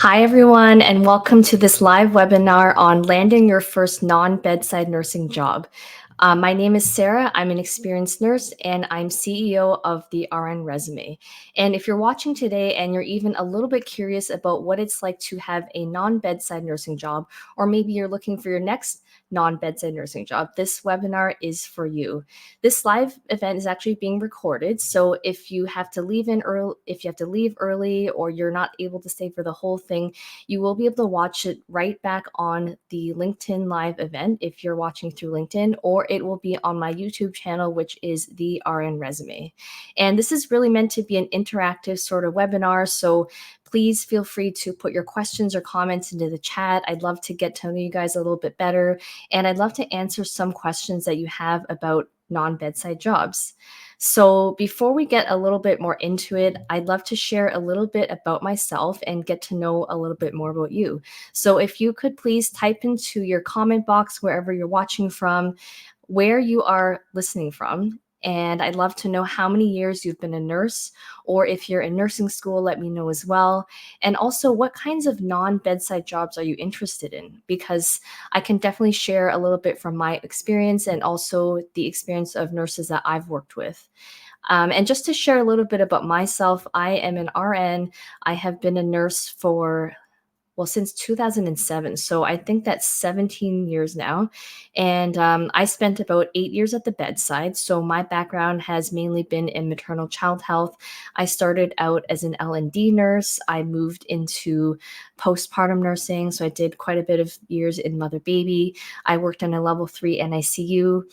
Hi, everyone, and welcome to this live webinar on landing your first non-bedside nursing job. My name is Sarah. I'm an experienced nurse, and I'm CEO of the RN Resume. And if you're watching today and you're even a little bit curious about what it's like to have a non-bedside nursing job, or maybe you're looking for your next non-bedside nursing job, this webinar is for you. This live event is actually being recorded, so if you have to leave early, or you're not able to stay for the whole thing, you will be able to watch it right back on the LinkedIn live event if you're watching through LinkedIn, or it will be on my YouTube channel, which is the RN Resume. And this is really meant to be an interactive sort of webinar, so please feel free to put your questions or comments into the chat. I'd love to get to know you guys a little bit better, and I'd love to answer some questions that you have about non-bedside jobs. So before we get a little bit more into it, I'd love to share a little bit about myself and get to know a little bit more about you. So if you could please type into your comment box wherever you're watching from, where you are listening from. And I'd love to know how many years you've been a nurse, or if you're in nursing school, let me know as well. And also, what kinds of non-bedside jobs are you interested in? Because I can definitely share a little bit from my experience and also the experience of nurses that I've worked with. And just to share a little bit about myself, I am an RN. I have been a nurse for since 2007. So I think that's 17 years now. And I spent about 8 years at the bedside. So my background has mainly been in maternal child health. I started out as an L&D nurse. I moved into postpartum nursing. So I did quite a bit of years in mother baby. I worked in a level 3 NICU.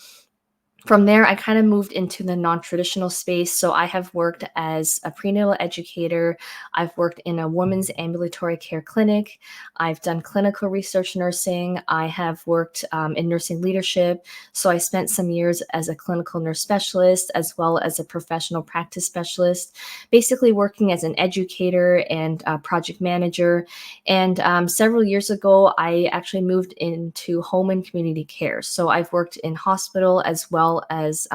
From there, I kind of moved into the non-traditional space. So I have worked as a prenatal educator. I've worked in a women's ambulatory care clinic. I've done clinical research nursing. I have worked in nursing leadership. So I spent some years as a clinical nurse specialist as well as a professional practice specialist, basically working as an educator and project manager. And several years ago, I actually moved into home and community care. So I've worked in hospital as well as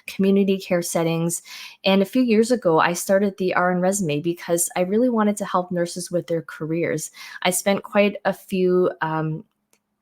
community care settings. And a few years ago, I started the RN Resume because I really wanted to help nurses with their careers. I spent quite a few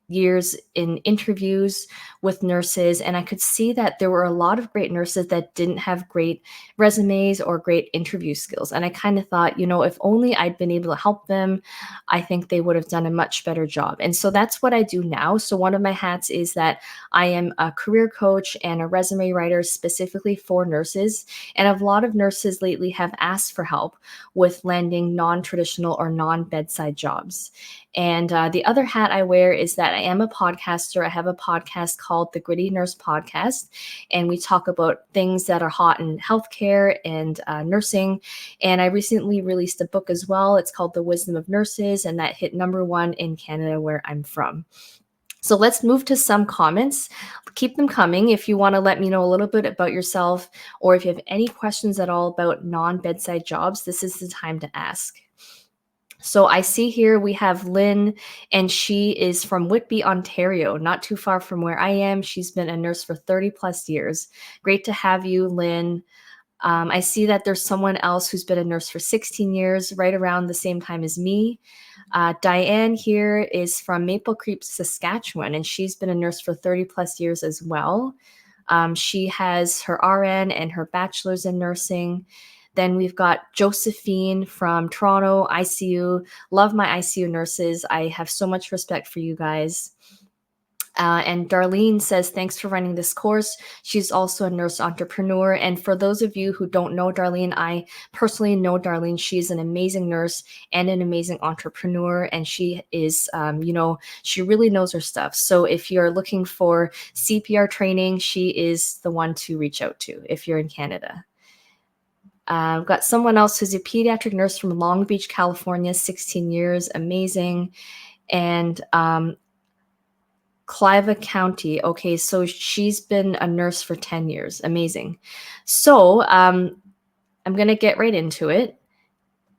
years in interviews with nurses, and I could see that there were a lot of great nurses that didn't have great resumes or great interview skills. And I kind of thought, if only I'd been able to help them, I think they would have done a much better job. And so that's what I do now. So one of my hats is that I am a career coach and a resume writer specifically for nurses. And a lot of nurses lately have asked for help with landing non-traditional or non-bedside jobs. And the other hat I wear is that I am a podcaster. I have a podcast called the Gritty Nurse Podcast, and we talk about things that are hot in healthcare and nursing. And I recently released a book as well. It's called The Wisdom of Nurses, and that hit #1 in Canada, where I'm from. So let's move to some comments. Keep them coming if you want to let me know a little bit about yourself, or if you have any questions at all about non-bedside jobs, this is the time to ask. So I see here we have Lynn, and she is from Whitby, Ontario, not too far from where I am. She's been a nurse for 30 plus years. Great to have you, Lynn. I see that there's someone else who's been a nurse for 16 years, right around the same time as me. Diane here is from Maple Creek, Saskatchewan, and she's been a nurse for 30 plus years as well. She has her RN and her bachelor's in nursing. Then we've got Josephine from Toronto, ICU. Love my ICU nurses. I have so much respect for you guys. And Darlene says, thanks for running this course. She's also a nurse entrepreneur. And for those of you who don't know Darlene, I personally know Darlene. She's an amazing nurse and an amazing entrepreneur. And she is, she really knows her stuff. So if you're looking for CPR training, she is the one to reach out to if you're in Canada. I've got someone else who's a pediatric nurse from Long Beach, California, 16 years, amazing. And Clive County. Okay, so she's been a nurse for 10 years. Amazing. So I'm going to get right into it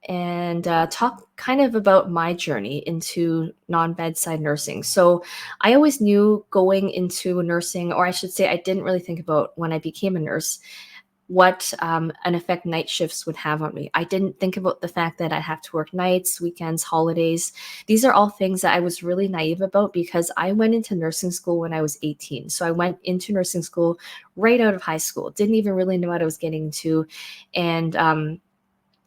and talk kind of about my journey into non-bedside nursing. So I always knew going into nursing, or I should say I didn't really think about when I became a nurse, what an effect night shifts would have on me. I didn't think about the fact that I'd have to work nights, weekends, holidays. These are all things that I was really naive about because I went into nursing school when I was 18. So I went into nursing school right out of high school, didn't even really know what I was getting into. And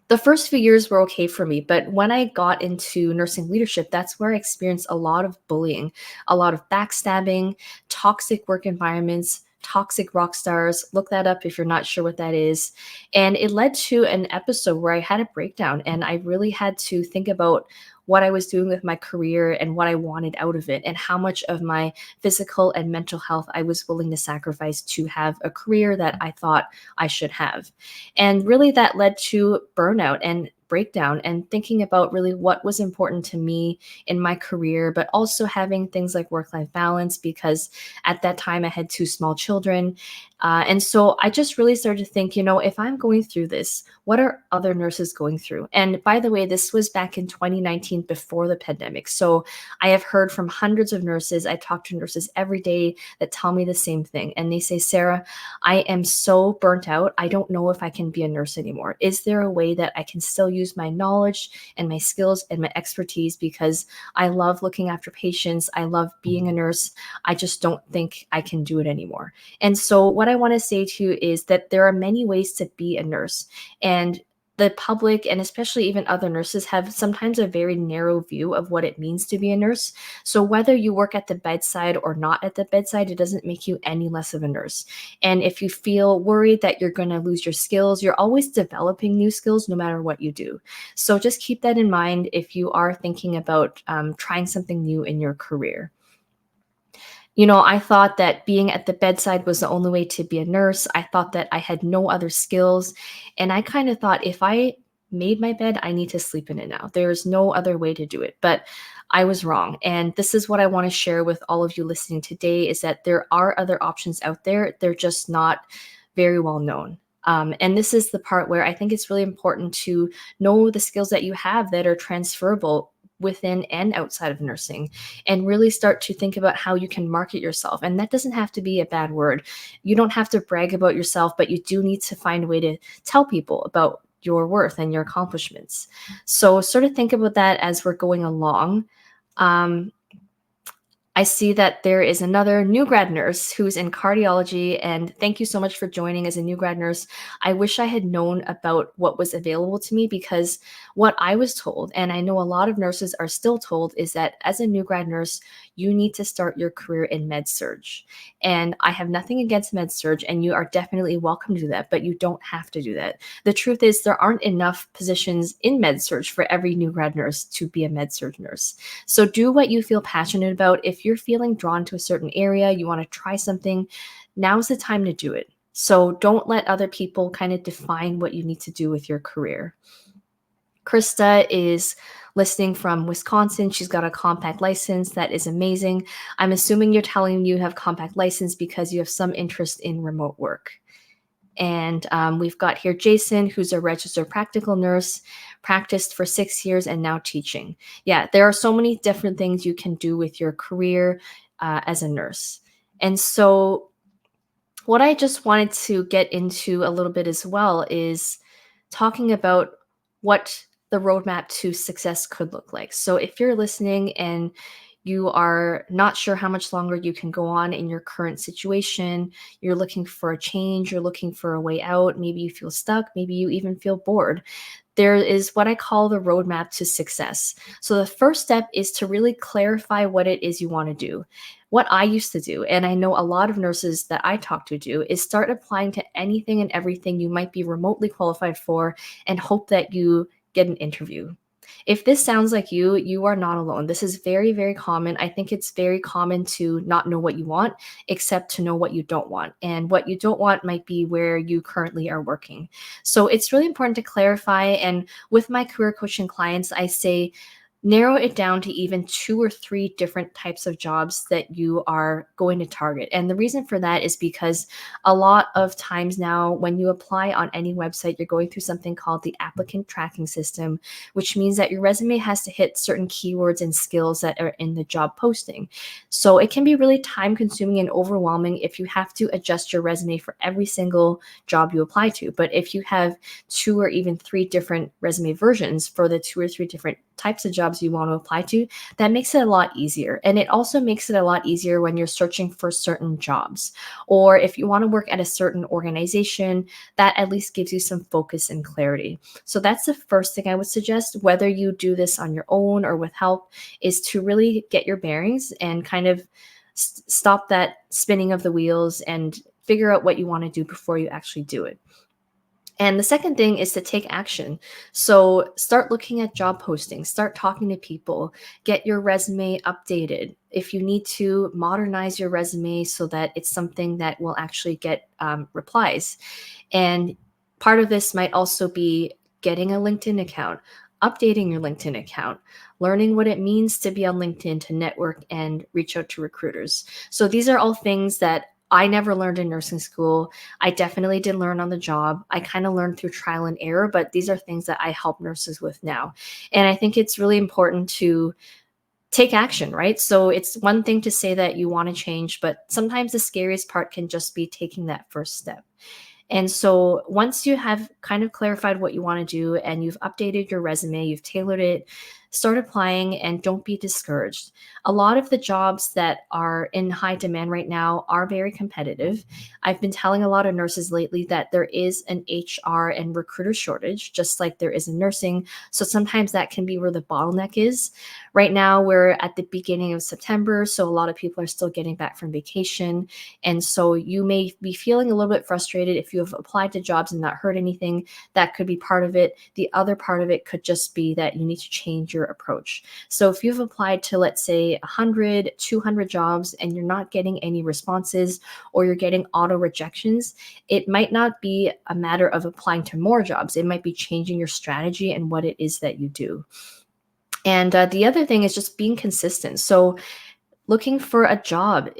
the first few years were okay for me, but when I got into nursing leadership, that's where I experienced a lot of bullying, a lot of backstabbing, toxic work environments, toxic rock stars. Look that up if you're not sure what that is. And it led to an episode where I had a breakdown and I really had to think about what I was doing with my career and what I wanted out of it and how much of my physical and mental health I was willing to sacrifice to have a career that I thought I should have. And really, that led to burnout and breakdown and thinking about really what was important to me in my career, but also having things like work life balance because at that time I had two small children. And so I just really started to think, if I'm going through this, what are other nurses going through? And by the way, this was back in 2019 before the pandemic. So I have heard from hundreds of nurses. I talk to nurses every day that tell me the same thing. And they say, Sarah, I am so burnt out. I don't know if I can be a nurse anymore. Is there a way that I can still use my knowledge and my skills and my expertise because I love looking after patients. I love being a nurse. I just don't think I can do it anymore. And so what I want to say to you is that there are many ways to be a nurse. And the public and especially even other nurses have sometimes a very narrow view of what it means to be a nurse. So whether you work at the bedside or not at the bedside, it doesn't make you any less of a nurse. And if you feel worried that you're going to lose your skills, you're always developing new skills no matter what you do. So just keep that in mind if you are thinking about trying something new in your career. I thought that being at the bedside was the only way to be a nurse. I thought that I had no other skills. And I kind of thought if I made my bed, I need to sleep in it now. There's no other way to do it. But I was wrong. And this is what I want to share with all of you listening today is that there are other options out there. They're just not very well known. And this is the part where I think it's really important to know the skills that you have that are transferable within and outside of nursing and really start to think about how you can market yourself. And that doesn't have to be a bad word. You don't have to brag about yourself, but you do need to find a way to tell people about your worth and your accomplishments. So sort of think about that as we're going along. I see that there is another new grad nurse who's in cardiology, and thank you so much for joining as a new grad nurse. I wish I had known about what was available to me because what I was told, and I know a lot of nurses are still told, is that as a new grad nurse, you need to start your career in med surg. And I have nothing against med surg, and you are definitely welcome to do that, but you don't have to do that. The truth is there aren't enough positions in med surg for every new grad nurse to be a med surg nurse. So do what you feel passionate about. If you're feeling drawn to a certain area, you want to try something, now's the time to do it. So don't let other people kind of define what you need to do with your career. Krista is listening from Wisconsin. She's got a compact license. That is amazing. I'm assuming you're telling me you have compact license because you have some interest in remote work. And we've got here Jason, who's a registered practical nurse, practiced for 6 years and now teaching. Yeah, there are so many different things you can do with your career as a nurse. And so what I just wanted to get into a little bit as well is talking about what the roadmap to success could look like. So if you're listening and you are not sure how much longer you can go on in your current situation, you're looking for a change, you're looking for a way out, maybe you feel stuck, maybe you even feel bored, there is what I call the roadmap to success. So the first step is to really clarify what it is you want to do. What I used to do, and I know a lot of nurses that I talk to do, is start applying to anything and everything you might be remotely qualified for and hope that you get an interview. If this sounds like you are not alone. This is very, very common. I think it's very common to not know what you want, except to know what you don't want. And what you don't want might be where you currently are working. So it's really important to clarify. And with my career coaching clients, I say, narrow it down to even 2 or 3 different types of jobs that you are going to target. And the reason for that is because a lot of times now, when you apply on any website, you're going through something called the applicant tracking system, which means that your resume has to hit certain keywords and skills that are in the job posting. So it can be really time consuming and overwhelming if you have to adjust your resume for every single job you apply to. But if you have 2 or even 3 different resume versions for the 2 or 3 different types of jobs you want to apply to, that makes it a lot easier. And it also makes it a lot easier when you're searching for certain jobs. Or if you want to work at a certain organization, that at least gives you some focus and clarity. So that's the first thing I would suggest, whether you do this on your own or with help, is to really get your bearings and kind of stop that spinning of the wheels and figure out what you want to do before you actually do it. And the second thing is to take action. So start looking at job postings, start talking to people, get your resume updated. If you need to modernize your resume so that it's something that will actually get replies. And part of this might also be getting a LinkedIn account, updating your LinkedIn account, learning what it means to be on LinkedIn, to network and reach out to recruiters. So these are all things that I never learned in nursing school. I definitely did learn on the job. I kind of learned through trial and error, but these are things that I help nurses with now. And I think it's really important to take action, right? So it's one thing to say that you want to change, but sometimes the scariest part can just be taking that first step. And so once you have kind of clarified what you want to do and you've updated your resume, you've tailored it, start applying and don't be discouraged. A lot of the jobs that are in high demand right now are very competitive. I've been telling a lot of nurses lately that there is an HR and recruiter shortage, just like there is in nursing. So sometimes that can be where the bottleneck is. Right now, we're at the beginning of September, so a lot of people are still getting back from vacation. And so you may be feeling a little bit frustrated if you have applied to jobs and not heard anything. That could be part of it. The other part of it could just be that you need to change your approach. So if you've applied to, let's say, 100, 200 jobs and you're not getting any responses or you're getting auto rejections, it might not be a matter of applying to more jobs. It might be changing your strategy and what it is that you do. And the other thing is just being consistent. So looking for a job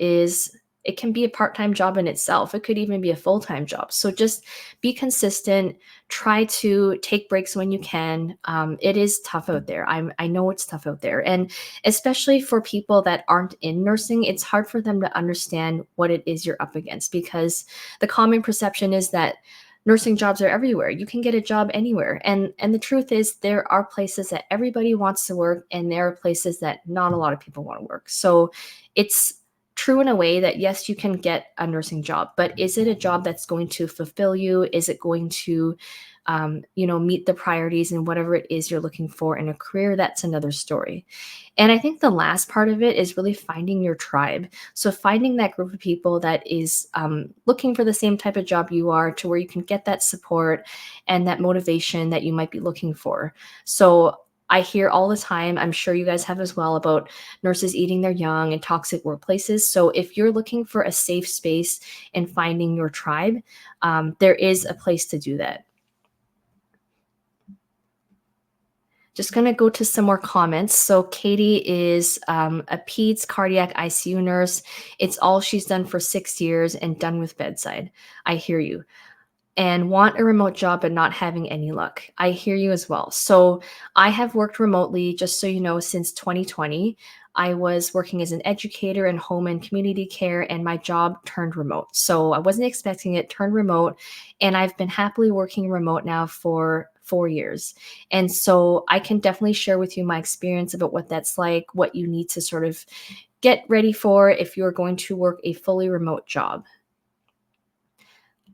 it can be a part-time job in itself. It could even be a full-time job. So just be consistent. Try to take breaks when you can. It is tough out there. I know it's tough out there. And especially for people that aren't in nursing, it's hard for them to understand what it is you're up against because the common perception is that nursing jobs are everywhere. You can get a job anywhere. And the truth is there are places that everybody wants to work and there are places that not a lot of people want to work. So it's true in a way that yes, you can get a nursing job, but is it a job that's going to fulfill you? Is it going to meet the priorities and whatever it is you're looking for in a career? That's another story. And I think the last part of it is really finding your tribe. So finding that group of people that is looking for the same type of job you are, to where you can get that support and that motivation that you might be looking for. So I hear all the time, I'm sure you guys have as well, about nurses eating their young and toxic workplaces. So if you're looking for a safe space and finding your tribe, there is a place to do that. Just going to go to some more comments. So Katie is a peds cardiac ICU nurse. It's all she's done for 6 years and done with bedside. I hear you. And want a remote job but not having any luck. I hear you as well. So I have worked remotely, just so you know, since 2020. I was working as an educator in home and community care, and my job turned remote. So I wasn't expecting it, turned remote, and I've been happily working remote now for 4 years. And so I can definitely share with you my experience about what that's like, what you need to sort of get ready for if you're going to work a fully remote job.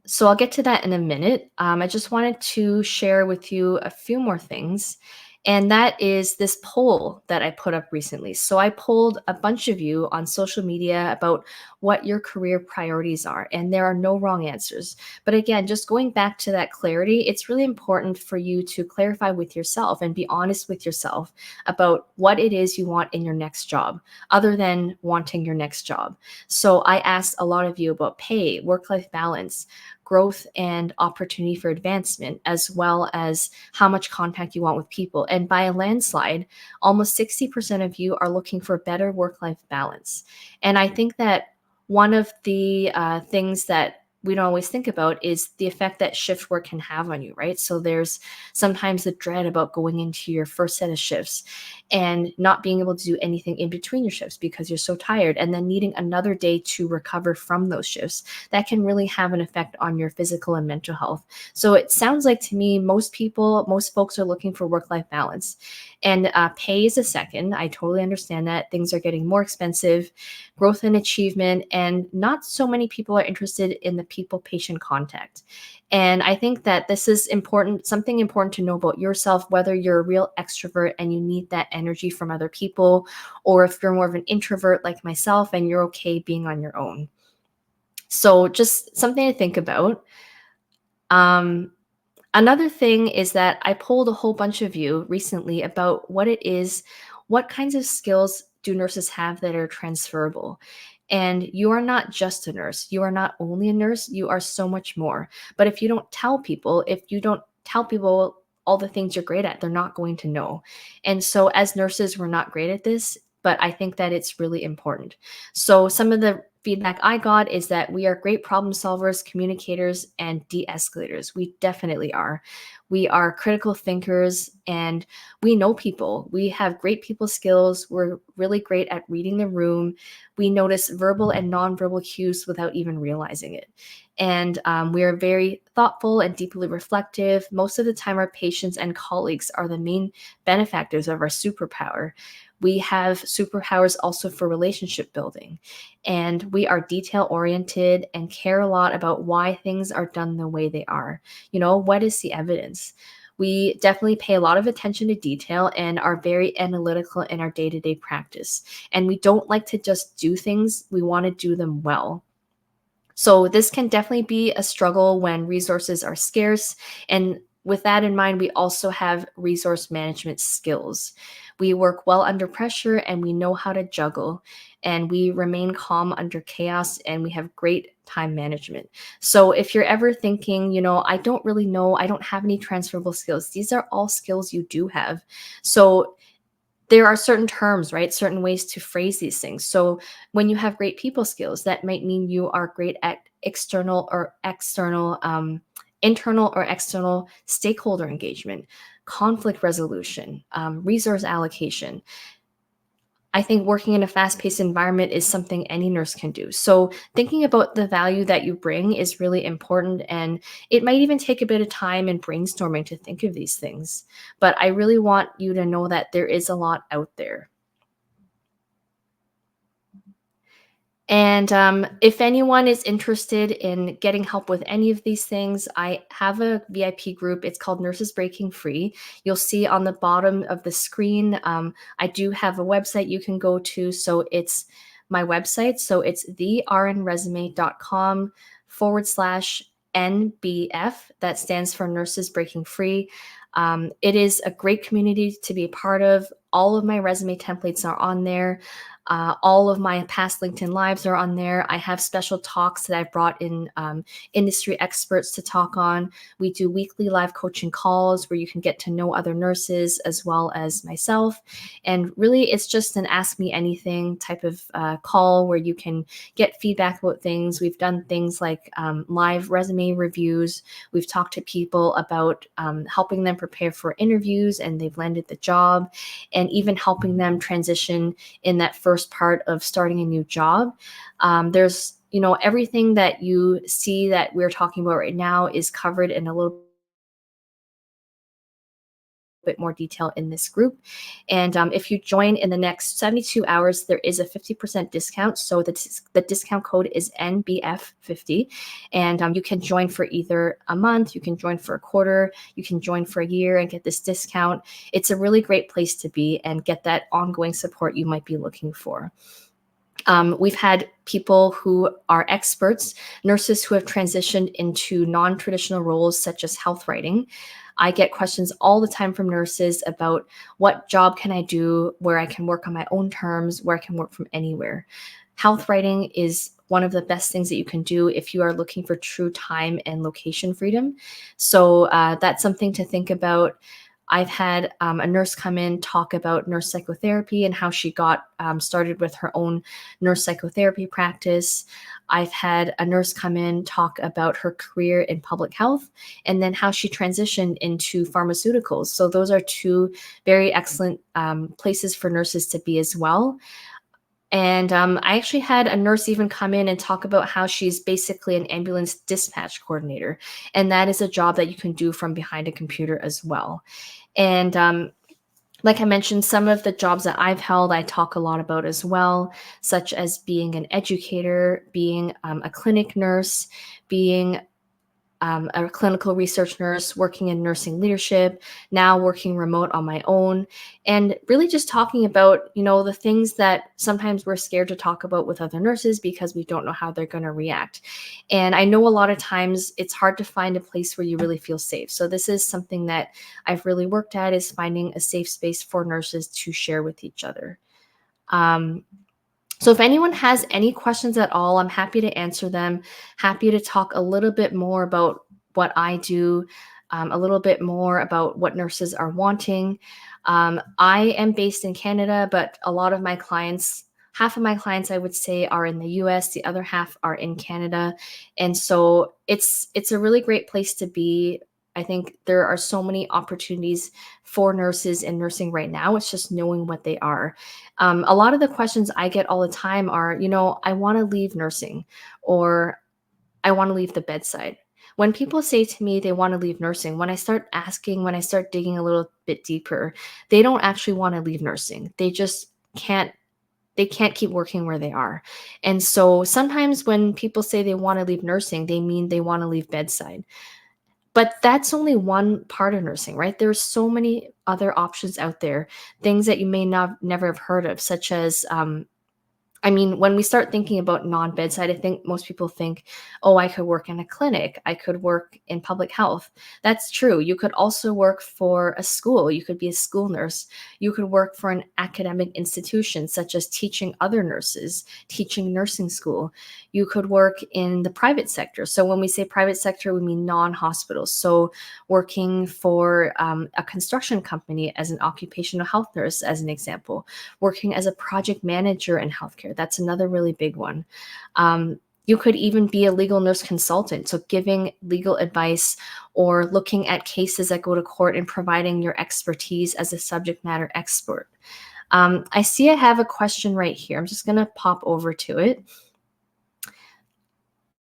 So I'll get to that in a minute. I just wanted to share with you a few more things. And that is this poll that I put up recently. So I polled a bunch of you on social media about what your career priorities are. And there are no wrong answers. But again, just going back to that clarity, it's really important for you to clarify with yourself and be honest with yourself about what it is you want in your next job, other than wanting your next job. So I asked a lot of you about pay, work-life balance, growth and opportunity for advancement, as well as how much contact you want with people. And by a landslide, almost 60% of you are looking for better work-life balance. And I think that one of the things that we don't always think about is the effect that shift work can have on you, right? So there's sometimes the dread about going into your first set of shifts and not being able to do anything in between your shifts because you're so tired, and then needing another day to recover from those shifts. That can really have an effect on your physical and mental health. So it sounds like to me, most folks are looking for work-life balance. And pay is a second. I totally understand that. Things are getting more expensive, growth and achievement, and not so many people are interested in the people-patient contact. And I think that this is important, something important to know about yourself, whether you're a real extrovert and you need that energy from other people, or if you're more of an introvert like myself and you're okay being on your own. So just something to think about. Um, Another thing is that I polled a whole bunch of you recently about what kinds of skills do nurses have that are transferable? And you are not just a nurse. You are not only a nurse, you are so much more. But if you don't tell people all the things you're great at, they're not going to know. And so as nurses, we're not great at this, but I think that it's really important. So some of the feedback I got is that we are great problem solvers, communicators, and de-escalators. We definitely are. We are critical thinkers and we know people. We have great people skills. We're really great at reading the room. We notice verbal and nonverbal cues without even realizing it. And we are very thoughtful and deeply reflective. Most of the time, our patients and colleagues are the main benefactors of our superpower. We have superpowers also for relationship building, and we are detail oriented and care a lot about why things are done the way they are. You know, what is the evidence? We definitely pay a lot of attention to detail and are very analytical in our day-to-day practice. And we don't like to just do things, we want to do them well. So this can definitely be a struggle when resources are scarce. And with that in mind, we also have resource management skills. We work well under pressure and we know how to juggle, and we remain calm under chaos, and we have great time management. So if you're ever thinking, I don't really know, I don't have any transferable skills, these are all skills you do have. So there are certain terms, right? Certain ways to phrase these things. So when you have great people skills, that might mean you are great at internal or external stakeholder engagement, conflict resolution, resource allocation. I think working in a fast-paced environment is something any nurse can do. So thinking about the value that you bring is really important, and it might even take a bit of time and brainstorming to think of these things. But I really want you to know that there is a lot out there. And if anyone is interested in getting help with any of these things, I have a VIP group. It's called Nurses Breaking Free. You'll see on the bottom of the screen, I do have a website you can go to. So it's my website. So it's thernresume.com/NBF. That stands for Nurses Breaking Free. It is a great community to be a part of. All of my resume templates are on there. All of my past LinkedIn Lives are on there. I have special talks that I've brought in industry experts to talk on. We do weekly live coaching calls where you can get to know other nurses as well as myself. And really, it's just an ask me anything type of call where you can get feedback about things. We've done things like live resume reviews. We've talked to people about helping them prepare for interviews and they've landed the job, and even helping them transition in that first part of starting a new job. There's, everything that you see that we're talking about right now is covered in a little bit more detail in this group. And if you join in the next 72 hours, there is a 50% discount. So the discount code is NBF50. And you can join for either a month, you can join for a quarter, you can join for a year and get this discount. It's a really great place to be and get that ongoing support you might be looking for. We've had people who are experts, nurses who have transitioned into non-traditional roles such as health writing. I get questions all the time from nurses about what job can I do where I can work on my own terms, where I can work from anywhere. Health writing is one of the best things that you can do if you are looking for true time and location freedom. So that's something to think about. I've had a nurse come in talk about nurse psychotherapy and how she got started with her own nurse psychotherapy practice. I've had a nurse come in talk about her career in public health and then how she transitioned into pharmaceuticals. So those are two very excellent places for nurses to be as well. And I actually had a nurse even come in and talk about how she's basically an ambulance dispatch coordinator. And that is a job that you can do from behind a computer as well. And like I mentioned, some of the jobs that I've held, I talk a lot about as well, such as being an educator, being a clinic nurse, being a clinical research nurse, working in nursing leadership, now working remote on my own, and really just talking about, the things that sometimes we're scared to talk about with other nurses because we don't know how they're going to react. And I know a lot of times it's hard to find a place where you really feel safe. So this is something that I've really worked at, is finding a safe space for nurses to share with each other. Um, so if anyone has any questions at all, I'm happy to answer them. Happy to talk a little bit more about what I do, a little bit more about what nurses are wanting. I am based in Canada, but a lot of my clients, half of my clients, I would say, are in the US. The other half are in Canada, and so it's a really great place to be. I think there are so many opportunities for nurses in nursing right now. It's just knowing what they are. A lot of the questions I get all the time are, I want to leave nursing, or I want to leave the bedside. When people say to me they want to leave nursing, when I start asking, when I start digging a little bit deeper, they don't actually want to leave nursing. They just can't keep working where they are. And so sometimes when people say they want to leave nursing, they mean they want to leave bedside. But that's only one part of nursing, right? There's so many other options out there, things that you may not never have heard of, such as when we start thinking about non-bedside, I think most people think, oh, I could work in a clinic. I could work in public health. That's true. You could also work for a school. You could be a school nurse. You could work for an academic institution, such as teaching other nurses, teaching nursing school. You could work in the private sector. So when we say private sector, we mean non-hospitals. So working for a construction company as an occupational health nurse, as an example, working as a project manager in healthcare. That's another really big one. You could even be a legal nurse consultant, so giving legal advice or looking at cases that go to court and providing your expertise as a subject matter expert. I see I have a question right here. I'm just going to pop over to it.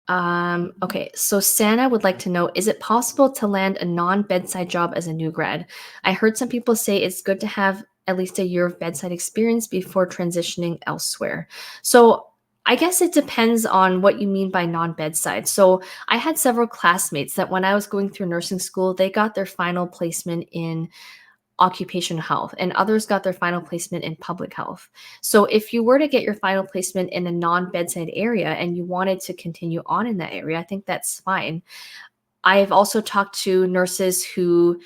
Okay, so Santa would like to know, is it possible to land a non-bedside job as a new grad? I heard some people say it's good to have at least a year of bedside experience before transitioning elsewhere. So I guess it depends on what you mean by non-bedside. So I had several classmates that when I was going through nursing school, they got their final placement in occupational health, and others got their final placement in public health. So if you were to get your final placement in a non-bedside area and you wanted to continue on in that area, I think that's fine. I've also talked to nurses who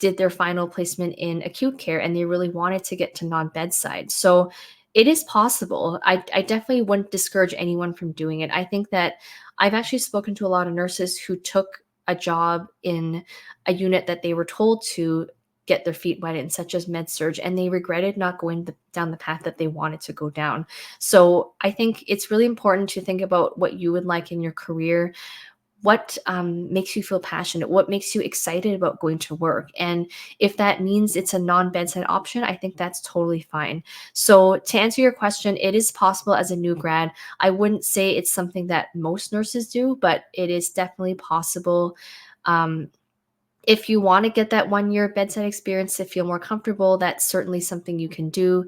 did their final placement in acute care and they really wanted to get to non-bedside. So it is possible. I definitely wouldn't discourage anyone from doing it. I think that I've actually spoken to a lot of nurses who took a job in a unit that they were told to get their feet wet in, such as med surg, and they regretted not going down the path that they wanted to go down. So I think it's really important to think about what you would like in your career, what makes you feel passionate, what makes you excited about going to work. And if that means it's a non-bedside option, I think that's totally fine. So to answer your question, it is possible as a new grad. I wouldn't say it's something that most nurses do, but it is definitely possible. If you want to get that 1 year bedside experience to feel more comfortable, that's certainly something you can do.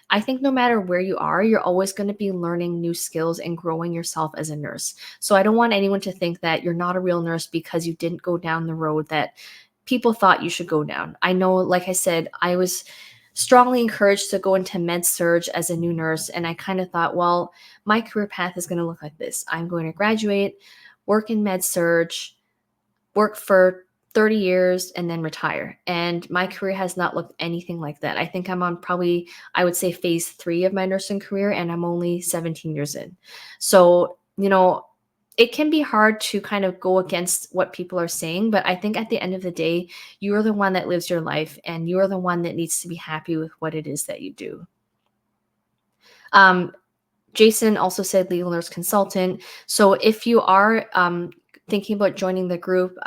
I think no matter where you are, you're always going to be learning new skills and growing yourself as a nurse. So I don't want anyone to think that you're not a real nurse because you didn't go down the road that people thought you should go down. I know, like I said, I was strongly encouraged to go into med surg as a new nurse. And I kind of thought, well, my career path is going to look like this. I'm going to graduate, work in med surg, work for 30 years and then retire. And my career has not looked anything like that. I think I'm on probably, I would say, phase 3 of my nursing career, and I'm only 17 years in. So, it can be hard to kind of go against what people are saying, but I think at the end of the day, you are the one that lives your life, and you are the one that needs to be happy with what it is that you do. Um, Jason also said legal nurse consultant. So if you are thinking about joining the group,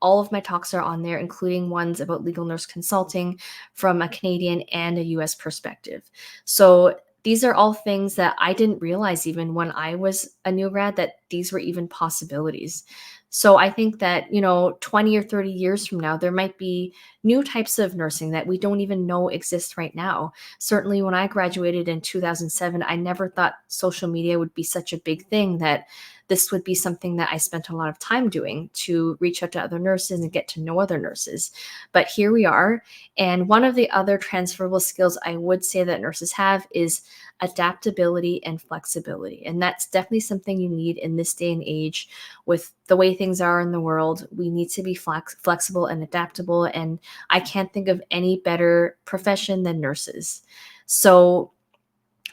all of my talks are on there, including ones about legal nurse consulting from a Canadian and a US perspective. So these are all things that I didn't realize even when I was a new grad that these were even possibilities. So I think that, 20 or 30 years from now, there might be new types of nursing that we don't even know exist right now. Certainly when I graduated in 2007, I never thought social media would be such a big thing, that this would be something that I spent a lot of time doing to reach out to other nurses and get to know other nurses. But here we are. And one of the other transferable skills I would say that nurses have is adaptability and flexibility. And that's definitely something you need in this day and age with the way things are in the world. We need to be flexible and adaptable. And I can't think of any better profession than nurses. So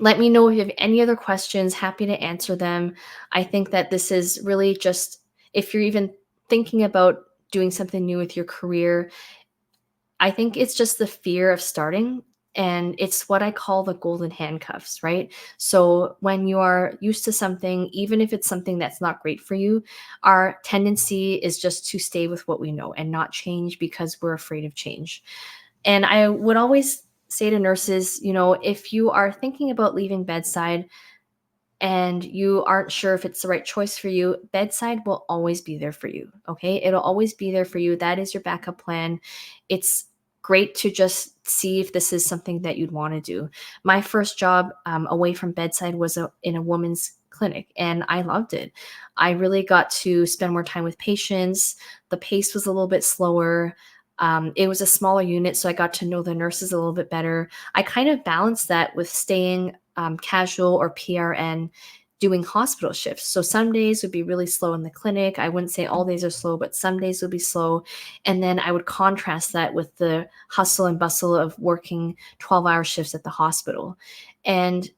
let me know if you have any other questions. Happy to answer them. I think that this is really just, if you're even thinking about doing something new with your career, I think it's just the fear of starting. And it's what I call the golden handcuffs, right? So when you are used to something, even if it's something that's not great for you, our tendency is just to stay with what we know and not change because we're afraid of change. And I would always say to nurses, if you are thinking about leaving bedside and you aren't sure if it's the right choice for you, bedside will always be there for you. Okay. It'll always be there for you. That is your backup plan. It's great to just see if this is something that you'd want to do. My first job away from bedside was in a woman's clinic, and I loved it. I really got to spend more time with patients. The pace was a little bit slower. It was a smaller unit, so I got to know the nurses a little bit better. I kind of balanced that with staying casual or PRN doing hospital shifts. So some days would be really slow in the clinic. I wouldn't say all days are slow, but some days would be slow. And then I would contrast that with the hustle and bustle of working 12-hour shifts at the hospital. And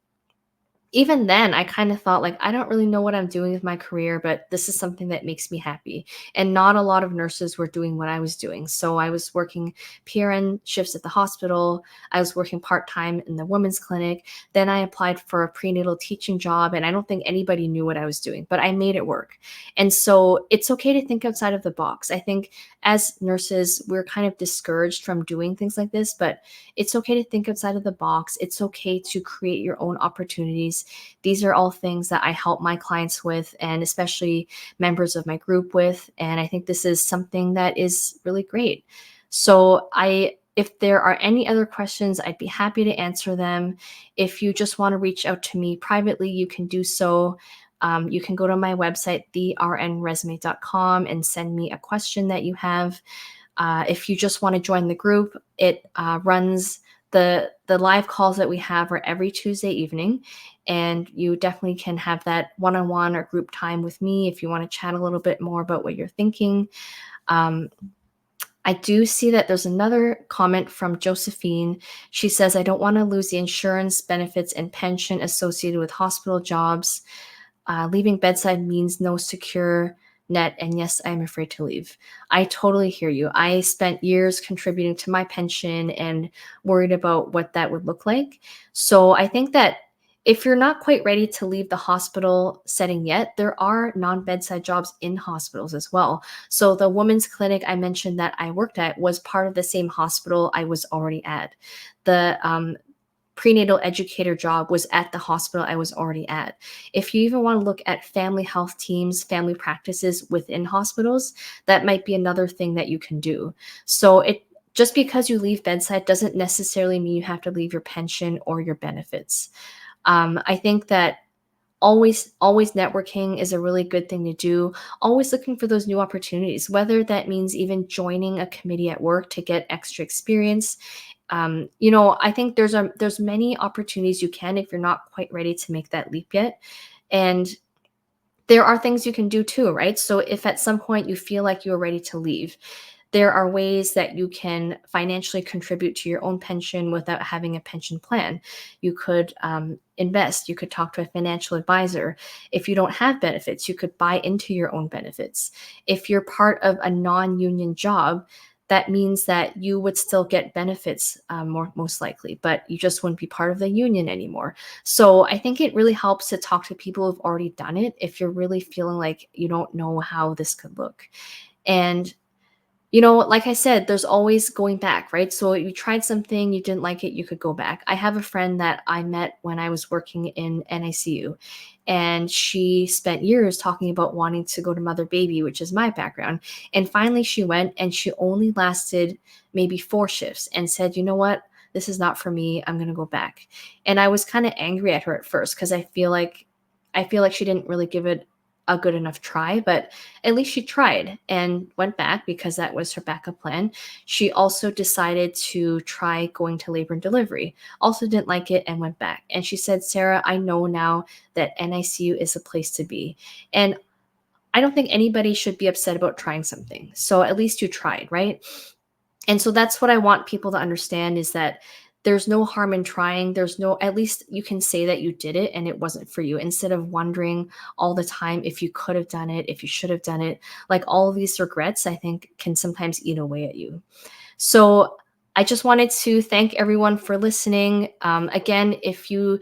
even then, I kind of thought, like, I don't really know what I'm doing with my career, but this is something that makes me happy. And not a lot of nurses were doing what I was doing. So I was working PRN shifts at the hospital. I was working part-time in the women's clinic. Then I applied for a prenatal teaching job, and I don't think anybody knew what I was doing, but I made it work. And so it's okay to think outside of the box. I think as nurses, we're kind of discouraged from doing things like this, but it's okay to think outside of the box. It's okay to create your own opportunities. These are all things that I help my clients with, and especially members of my group with. And I think this is something that is really great. So if there are any other questions, I'd be happy to answer them. If you just want to reach out to me privately, you can do so. You can go to my website, thernresume.com, and send me a question that you have. If you just want to join the group, it runs the live calls that we have are every Tuesday evening, and you definitely can have that one-on-one or group time with me if you want to chat a little bit more about what you're thinking. I do see that there's another comment from Josephine. She says, I don't want to lose the insurance benefits and pension associated with hospital jobs. Leaving bedside means no secure net, and yes, I'm afraid to leave. I totally hear you. I spent years contributing to my pension and worried about what that would look like. So I think that if you're not quite ready to leave the hospital setting yet, there are non-bedside jobs in hospitals as well. So the women's clinic I mentioned that I worked at was part of the same hospital I was already at. The prenatal educator job was at the hospital I was already at. If you even want to look at family health teams, family practices within hospitals, that might be another thing that you can do. So just because you leave bedside doesn't necessarily mean you have to leave your pension or your benefits. I think that always networking is a really good thing to do. Always looking for those new opportunities, whether that means even joining a committee at work to get extra experience. I think there's many opportunities you can if you're not quite ready to make that leap yet. And there are things you can do too, right? So if at some point you feel like you're ready to leave, There are ways that you can financially contribute to your own pension without having a pension plan. You could invest, you could talk to a financial advisor. If you don't have benefits, you could buy into your own benefits. If you're part of a non union job, that means that you would still get benefits most likely, but you just wouldn't be part of the union anymore. So I think it really helps to talk to people who've already done it if you're really feeling like you don't know how this could look. And like I said, there's always going back, right? So you tried something, you didn't like it, you could go back. I have a friend that I met when I was working in NICU, and she spent years talking about wanting to go to mother baby, which is my background. And finally, she went and she only lasted maybe 4 shifts and said, you know what? This is not for me. I'm going to go back. And I was kind of angry at her at first because I feel like she didn't really give it a good enough try, but at least she tried and went back because that was her backup plan. She also decided to try going to labor and delivery, also didn't like it and went back. And she said, Sarah, I know now that NICU is a place to be. And I don't think anybody should be upset about trying something. So at least you tried, right? And so that's what I want people to understand is that there's no harm in trying. At least you can say that you did it and it wasn't for you instead of wondering all the time if you could have done it, if you should have done it. Like all of these regrets, I think, can sometimes eat away at you. So I just wanted to thank everyone for listening. Again, if you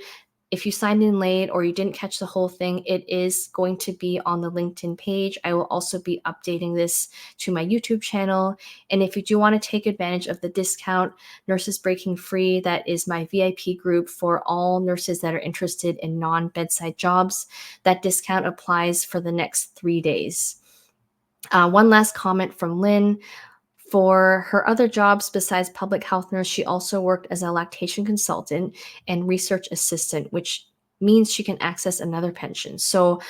signed in late or you didn't catch the whole thing, it is going to be on the LinkedIn page. I will also be updating this to my YouTube channel. And if you do want to take advantage of the discount, Nurses Breaking Free, that is my VIP group for all nurses that are interested in non-bedside jobs, that discount applies for the next 3 days. One last comment from Lynn. For her other jobs besides public health nurse, she also worked as a lactation consultant and research assistant, which means she can access another pension. So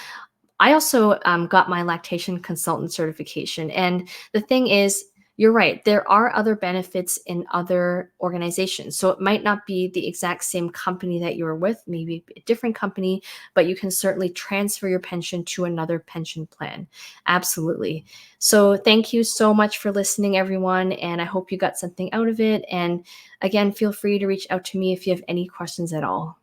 I also got my lactation consultant certification. And the thing is, you're right, there are other benefits in other organizations. So it might not be the exact same company that you were with, maybe a different company, but you can certainly transfer your pension to another pension plan. Absolutely. So thank you so much for listening, everyone. And I hope you got something out of it. And again, feel free to reach out to me if you have any questions at all.